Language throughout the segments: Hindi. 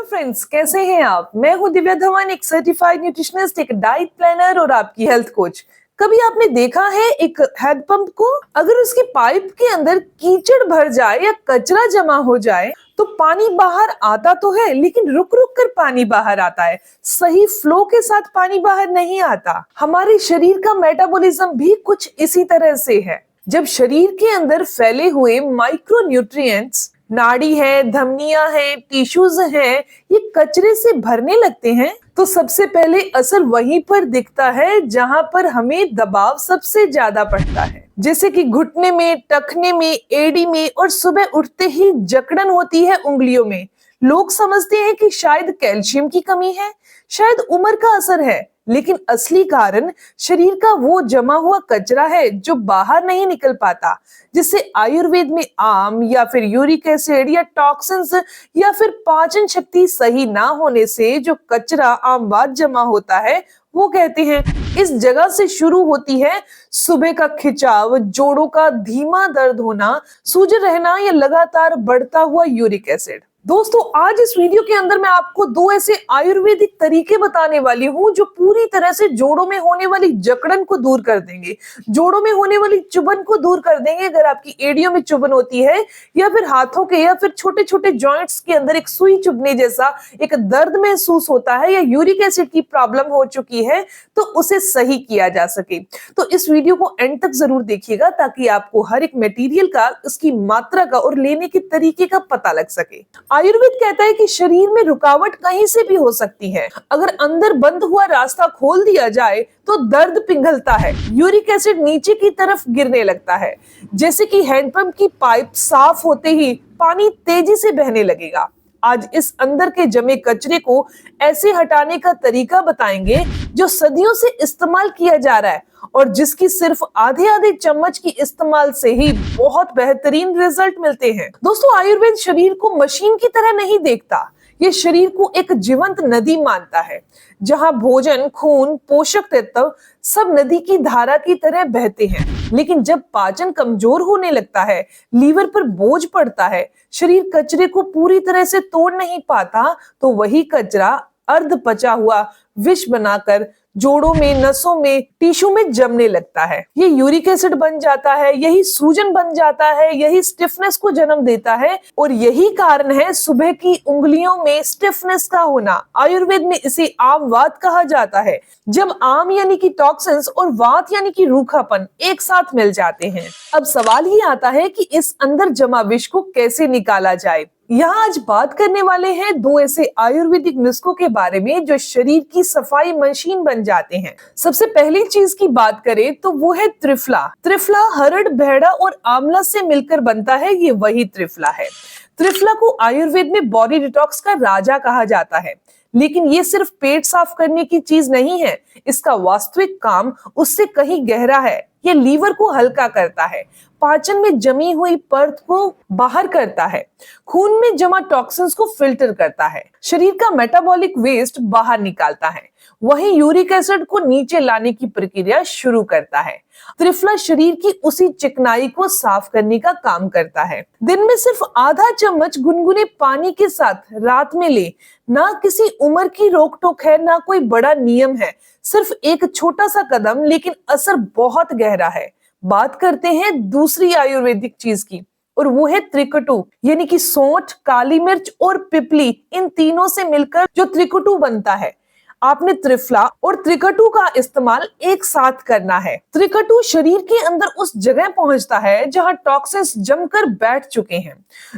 फ्रेंड्स, कैसे हैं आप। मैं हूं दिव्या धवन, एक सर्टिफाइड न्यूट्रिशनिस्ट, एक डाइट प्लानर और आपकी हेल्थ कोच। कभी आपने देखा है एक हैंडपंप को? अगर उसकी पाइप के अंदर कीचड़ भर जाए या कचरा जमा हो जाए तो पानी बाहर आता तो है, लेकिन रुक रुक कर पानी बाहर आता है। सही फ्लो के साथ पानी बाहर नहीं आता। हमारे शरीर का मेटाबॉलिज्म भी कुछ इसी तरह से है। जब शरीर के अंदर फैले हुए माइक्रो न्यूट्रिएंट्स, नाड़ी है, धमनियां हैं, टिश्यूज हैं, ये कचरे से भरने लगते हैं तो सबसे पहले असर वहीं पर दिखता है जहां पर हमें दबाव सबसे ज्यादा पड़ता है, जैसे कि घुटने में, टखने में, एड़ी में, और सुबह उठते ही जकड़न होती है उंगलियों में। लोग समझते हैं कि शायद कैल्शियम की कमी है, शायद उम्र का असर है, लेकिन असली कारण शरीर का वो जमा हुआ कचरा है जो बाहर नहीं निकल पाता, जिससे आयुर्वेद में आम या फिर यूरिक एसिड या टॉक्सिन्स या फिर पाचन शक्ति सही ना होने से जो कचरा आम बात जमा होता है वो कहते हैं। इस जगह से शुरू होती है सुबह का खिंचाव, जोड़ों का धीमा दर्द होना, सूजन रहना या लगातार बढ़ता हुआ यूरिक एसिड। दोस्तों, आज इस वीडियो के अंदर मैं आपको दो ऐसे आयुर्वेदिक तरीके बताने वाली हूँ जो पूरी तरह से जोड़ों में होने वाली जकड़न को दूर कर देंगे, जोड़ों में होने वाली चुभन को दूर कर देंगे। अगर आपकी एड़ियों में चुभन होती है या फिर हाथों के या फिर छोटे छोटे जॉइंट्स के अंदर एक सुई चुभने जैसा एक दर्द महसूस होता है या यूरिक एसिड की प्रॉब्लम हो चुकी है, तो उसे सही किया जा सके। तो इस वीडियो को एंड तक जरूर देखिएगा ताकि आपको हर एक मटेरियल का, उसकी मात्रा का और लेने के तरीके का पता लग सके। आयुर्वेद कहता है कि शरीर में रुकावट कहीं से भी हो सकती है। अगर अंदर बंद हुआ रास्ता खोल दिया जाए तो दर्द पिघलता है, यूरिक एसिड नीचे की तरफ गिरने लगता है, जैसे कि हैंडपंप की पाइप साफ होते ही पानी तेजी से बहने लगेगा। आज इस अंदर के जमे कचरे को ऐसे हटाने का तरीका बताएंगे जो सदियों से इस्तेमाल किया जा रहा है और जिसकी सिर्फ आधे आधे चम्मच की इस्तेमाल से ही बहुत बेहतरीन रिजल्ट मिलते हैं। दोस्तों, आयुर्वेद शरीर को मशीन की तरह नहीं देखता, ये शरीर को एक जीवंत नदी मानता है, जहां भोजन, खून, पोषक तत्व सब नदी की धारा की तरह बहते हैं। लेकिन जब पाचन कमजोर होने लगता है, लीवर पर बोझ पड़ता है, शरीर कचरे को पूरी तरह से तोड़ नहीं पाता, तो वही कचरा अर्ध पचा हुआ विष बनाकर जोड़ों में, नसों में, टिश्यू में जमने लगता है। ये यूरिक एसिड बन जाता है, यही सूजन बन जाता है, यही स्टिफनेस को जन्म देता है और यही कारण है सुबह की उंगलियों में स्टिफनेस का होना। आयुर्वेद में इसे आम वात कहा जाता है, जब आम यानी कि टॉक्सिन्स और वात यानी कि रूखापन एक साथ मिल जाते हैं। अब सवाल ही आता है कि इस अंदर जमा विष को कैसे निकाला जाए। यहाँ आज बात करने वाले हैं दो ऐसे आयुर्वेदिक नुस्खों के बारे में जो शरीर की सफाई मशीन बन जाते हैं। सबसे पहली चीज की बात करें तो वो है त्रिफला। त्रिफला हरड़, भेड़ा और आंवला से मिलकर बनता है, ये वही त्रिफला है। त्रिफला को आयुर्वेद में बॉडी डिटॉक्स का राजा कहा जाता है, लेकिन ये सिर्फ पेट साफ करने की चीज नहीं है। इसका वास्तविक काम उससे कहीं गहरा है। ये लीवर को हल्का करता है, पाचन में जमी हुई परत को बाहर करता है, खून में जमा टॉक्सिन्स को फिल्टर करता है, शरीर का मेटाबॉलिक वेस्ट बाहर निकालता है, वहीं यूरिक एसिड को नीचे लाने की प्रक्रिया शुरू करता है। त्रिफला शरीर की उसी चिकनाई को साफ करने का काम करता है। दिन में सिर्फ आधा चम्मच गुनगुने पानी के साथ रात में ले। ना किसी उम्र की रोक टोक है, ना कोई बड़ा नियम है, सिर्फ एक छोटा सा कदम, लेकिन असर बहुत गहरा है। बात करते हैं दूसरी आयुर्वेदिक चीज की, और वो है त्रिकटु, यानी कि सौंठ, काली मिर्च और पिपली, इन तीनों से मिलकर जो त्रिकटु बनता है। आपने त्रिफला और त्रिकटु का इस्तेमाल एक साथ करना है। त्रिकटु शरीर के अंदर उस जगह पहुंचता है जहां टॉक्सिन्स जमकर बैठ चुके हैं।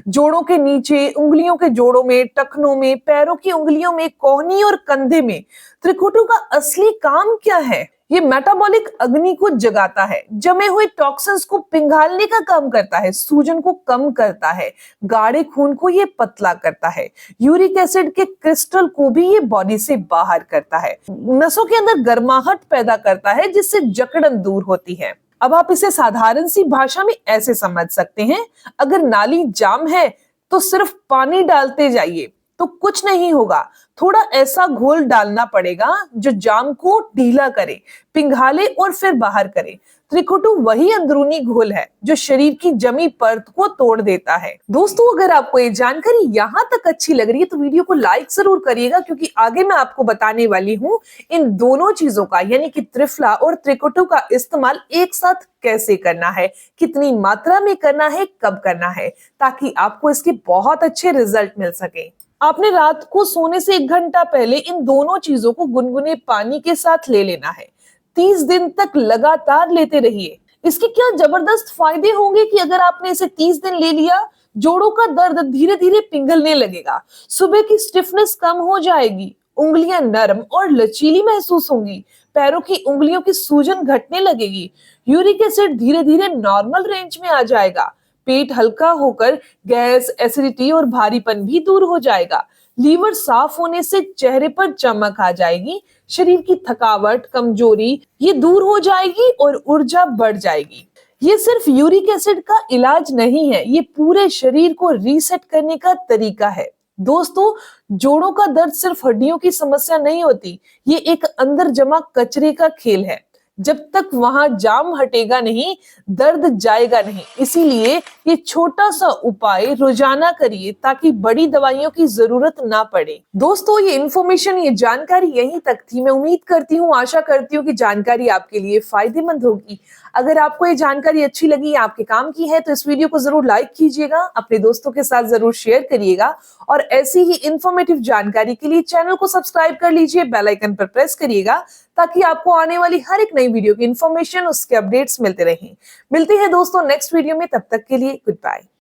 जोड़ों के नीचे, उंगलियों के जोड़ों में, टखनों में, पैरों की उंगलियों में, कोहनी और कंधे में। त्रिकटु का असली काम क्या है? ये मेटाबॉलिक अग्नि को जगाता है, जमे हुए टॉक्सिन्स को पिघालने का काम करता है, सूजन को कम करता है, गाढ़े खून को ये पतला करता है, यूरिक एसिड के क्रिस्टल को भी ये बॉडी से बाहर करता है, नसों के अंदर गर्माहट पैदा करता है जिससे जकड़न दूर होती है। अब आप इसे साधारण सी भाषा में ऐसे समझ सकते हैं, अगर नाली जाम है तो सिर्फ पानी डालते जाइए तो कुछ नहीं होगा, थोड़ा ऐसा घोल डालना पड़ेगा जो जाम को ढीला करे, पिघाले और फिर बाहर करे। त्रिकुटु वही अंदरूनी घोल है जो शरीर की जमी परत को तोड़ देता है। दोस्तों, अगर आपको ये जानकारी यहाँ तक अच्छी लग रही है तो वीडियो को लाइक जरूर करिएगा, क्योंकि आगे मैं आपको बताने वाली हूँ इन दोनों चीजों का यानी कि त्रिफला और त्रिकुटु का इस्तेमाल एक साथ कैसे करना है, कितनी मात्रा में करना है, कब करना है, ताकि आपको इसके बहुत अच्छे रिजल्ट मिल सके। आपने रात को सोने से 1 घंटा पहले इन दोनों चीजों को गुनगुने पानी के साथ ले लेना है। 30 दिन तक लगातार लेते रहिए। इसके क्या जबरदस्त फायदे होंगे कि अगर आपने इसे 30 दिन ले लिया, जोड़ों का दर्द धीरे धीरे पिघलने लगेगा, सुबह की स्टिफनेस कम हो जाएगी, उंगलियां नरम और लचीली महसूस होंगी, पैरों की उंगलियों की सूजन घटने लगेगी, यूरिक एसिड धीरे धीरे नॉर्मल रेंज में आ जाएगा, पेट हल्का होकर गैस, एसिडिटी और भारीपन भी दूर हो जाएगा, लीवर साफ होने से चेहरे पर चमक आ जाएगी, शरीर की थकावट, कमजोरी ये दूर हो जाएगी और ऊर्जा बढ़ जाएगी। ये सिर्फ यूरिक एसिड का इलाज नहीं है, ये पूरे शरीर को रीसेट करने का तरीका है। दोस्तों, जोड़ों का दर्द सिर्फ हड्डियों की समस्या नहीं होती, ये एक अंदर जमा कचरे का खेल है। जब तक वहां जाम हटेगा नहीं, दर्द जाएगा नहीं। इसीलिए ये छोटा सा उपाय रोजाना करिए ताकि बड़ी दवाइयों की जरूरत ना पड़े। दोस्तों, ये इन्फॉर्मेशन, ये जानकारी यहीं तक थी। मैं उम्मीद करती हूँ, आशा करती हूँ कि जानकारी आपके लिए फायदेमंद होगी। अगर आपको ये जानकारी अच्छी लगी, आपके काम की है, तो इस वीडियो को जरूर लाइक कीजिएगा, अपने दोस्तों के साथ जरूर शेयर करिएगा और ऐसी ही इंफॉर्मेटिव जानकारी के लिए चैनल को सब्सक्राइब कर लीजिए, बेल आइकन पर प्रेस करिएगा ताकि आपको आने वाली हर एक नई वीडियो की इंफॉर्मेशन, उसके अपडेट्स मिलते रहें। मिलते हैं दोस्तों नेक्स्ट वीडियो में, तब तक के लिए गुड बाय।